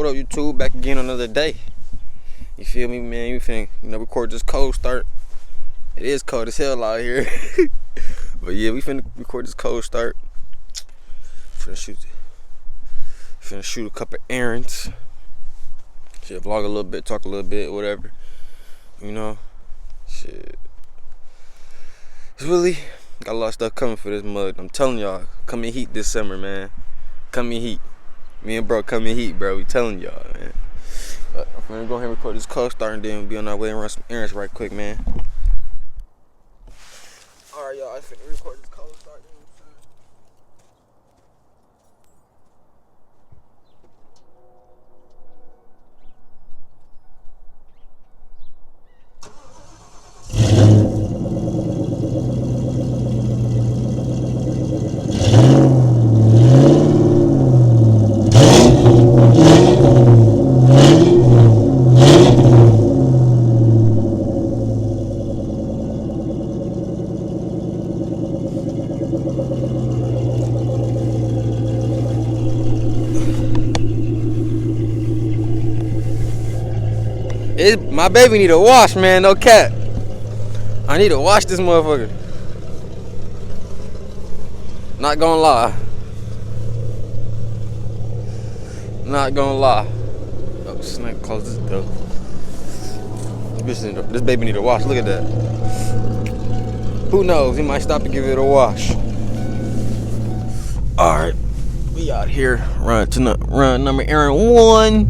up, YouTube? Back again another day. You feel me, man? You finna, record this cold start. It is cold as hell out here. But yeah, we finna record this cold start. Finna shoot a couple errands. Shit, vlog a little bit, talk a little bit, whatever. You know? Shit. It's really got a lot of stuff coming for this mud. I'm telling y'all, come in heat this summer, man. Come in heat. Me and bro come in heat, bro. We telling y'all, man. But I'm gonna go ahead and record this cold start and then be on our way and run some errands right quick, man. Alright, y'all. I finna record this cold start. My baby need a wash, man. No cap. I need to wash this motherfucker. Not gonna lie. Not gonna lie. Oh, snake, close this door. This baby need a wash. Look at that. Who knows? He might stop to give it a wash. All right, we out here. Run number errand 1.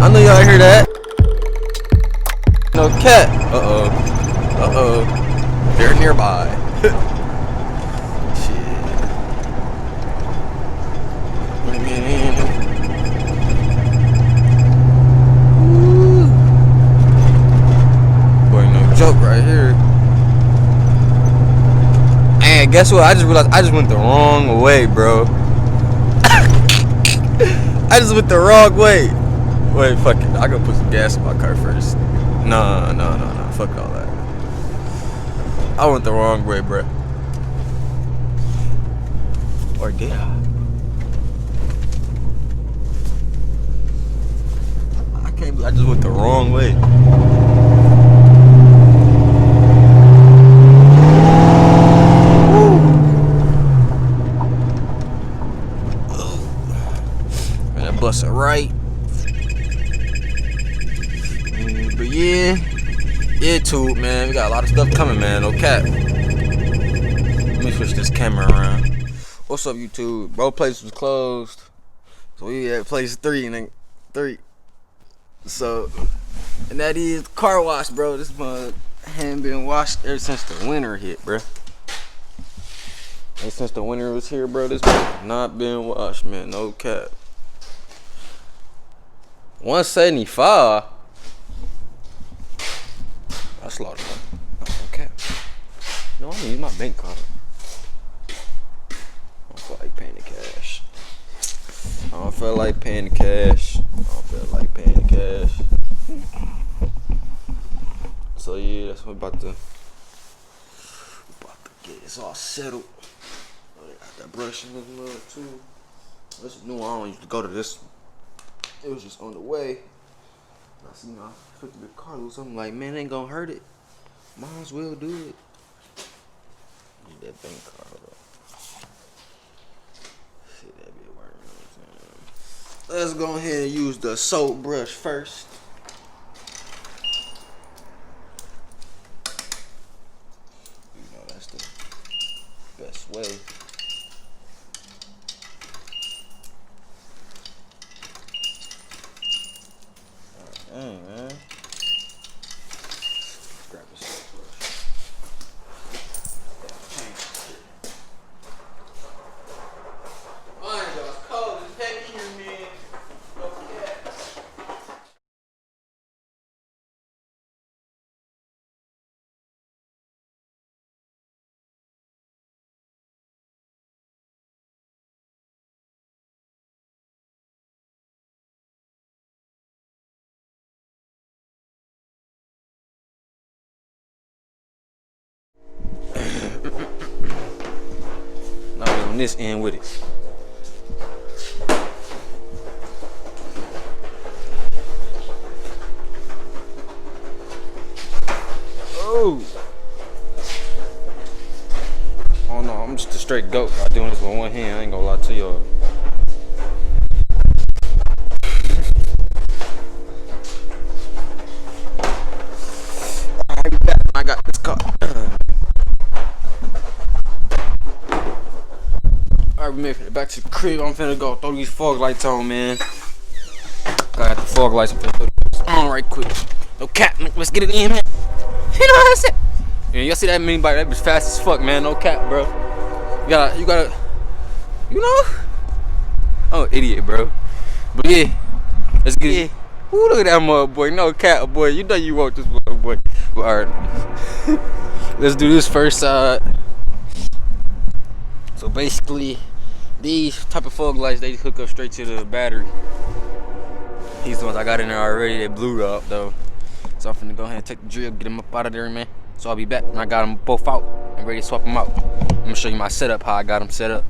I know y'all hear that. No cat. Uh-oh. They're nearby. Shit. Boy, no joke right here. And guess what? I just realized I just went the wrong way, bro. I just went the wrong way. Wait, fuck it. I gotta put some gas in my car first. No. Fuck all that. I went the wrong way, bruh. Or did I? I can't believe I just went the wrong way. Man, I bust it right. But yeah, tube, man. We got a lot of stuff coming, man. No cap. Let me switch this camera around. What's up, YouTube? Bro, place was closed, so we at place 3 and then 3. So, and that is car wash, bro. This mug hadn't been washed ever since the winter hit, bro. And since the winter was here, bro, this mug not been washed, man. No cap. 175. I slaughtered that. Okay. No, I'm gonna use my bank card. I don't feel like paying the cash. So yeah, that's what I'm about to get this all settled. Oh, they got that brush in this mug too. This is new. I don't used to go to this. It was just on the way. I see my flipping the car loose. I'm like, man, it ain't gonna hurt it. Might as well do it. Need that bank card up. Shit, that be working. Let's go ahead and use the soap brush first. You know that's the best way. Dang, man. Grab this brush. Fine, y'all. It's cold. It's heavy here, man. this end with it. Oh no, I'm just a straight goat. I'm doing this with one hand. I ain't gonna lie to y'all. I'll be back when I got this car. Alright, we made it back to the crib. I'm finna go throw these fog lights on, man. Got the fog lights. I'm finna throw these on right quick. No cap, let's get it in, man. You know what I said? Yeah, y'all see that mini bike? That bitch fast as fuck, man. No cap, bro. You gotta, you know? I'm an idiot, bro. But yeah, let's get it. Ooh, look at that mother boy. No cap, boy. You know you want this mother boy. But alright, let's do this first side. So basically, these type of fog lights, they hook up straight to the battery. These the ones I got in there already. They blew up though. So I'm finna go ahead and take the drill, get them up out of there, man. So I'll be back when I got them both out and ready to swap them out. I'm gonna show you my setup, how I got them set up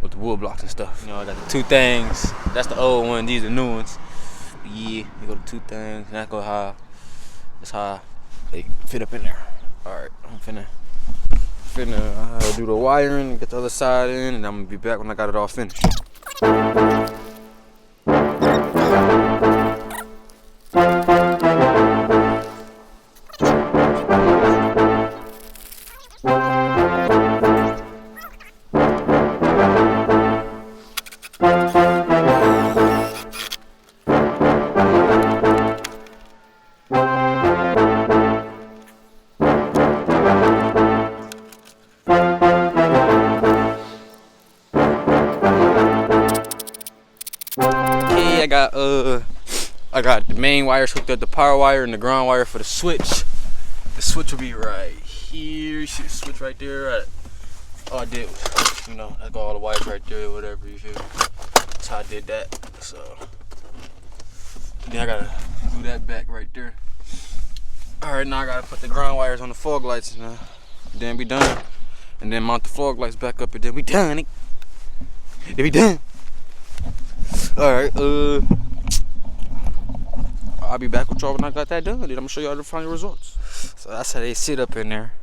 with the wood blocks and stuff. You know, I got the two things. That's the old one. These are the new ones. Yeah, you go to two things. And that's how they fit up in there. All right, I'm finna do the wiring, get the other side in, and I'm gonna be back when I got it all finished. I got the main wires hooked up, the power wire and the ground wire for the switch. The switch will be right here. You see the switch right there. Right. All I did was, you know, I got all the wires right there, whatever, you feel me? That's how I did that. So then I gotta do that back right there. Alright, now I gotta put the ground wires on the fog lights and then be done. And then mount the fog lights back up and then we done it. It be done. Alright, I'll be back with y'all when I got that done. Then I'm gonna show y'all the final results. So that's how they sit up in there.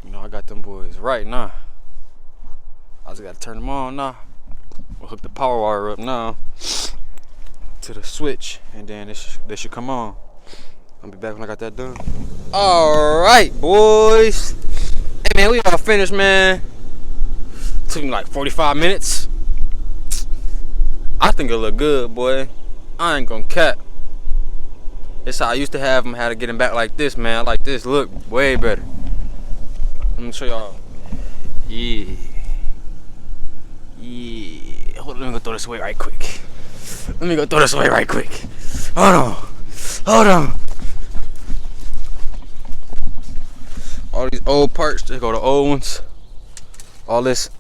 You know, I got them boys right now. I just gotta turn them on now. We'll hook the power wire up now to the switch, and then they should come on. I'll be back when I got that done. Alright, boys. Hey man, we all finished, man. Took me like 45 minutes. I think it look good, boy. I ain't gonna cap. It's how I used to have them, how to get them back like this, man. Like this look way better. I'm gonna show y'all. Yeah. Hold on, let me go throw this away right quick. Hold on. All these old parts, they go to old ones. All this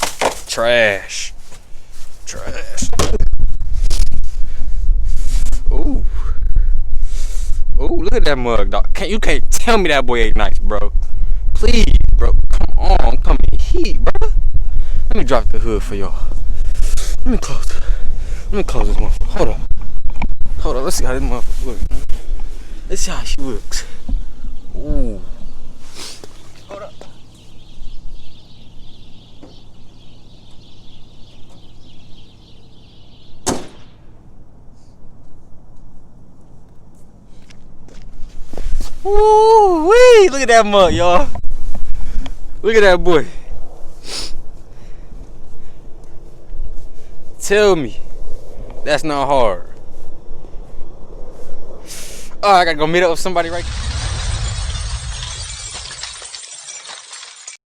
trash. Ooh. Ooh, look at that mug, dog. You can't tell me that boy ain't nice, bro. Please, bro. Come on, come in heat, bro. Let me drop the hood for y'all. Let me close this motherfucker. Hold on. Let's see how this motherfucker looks, man. Let's see how she looks. Ooh. Hold up. Ooh wee! Look at that mug, y'all. Look at that boy. Tell me that's not hard. Oh, I gotta go meet up with somebody right now.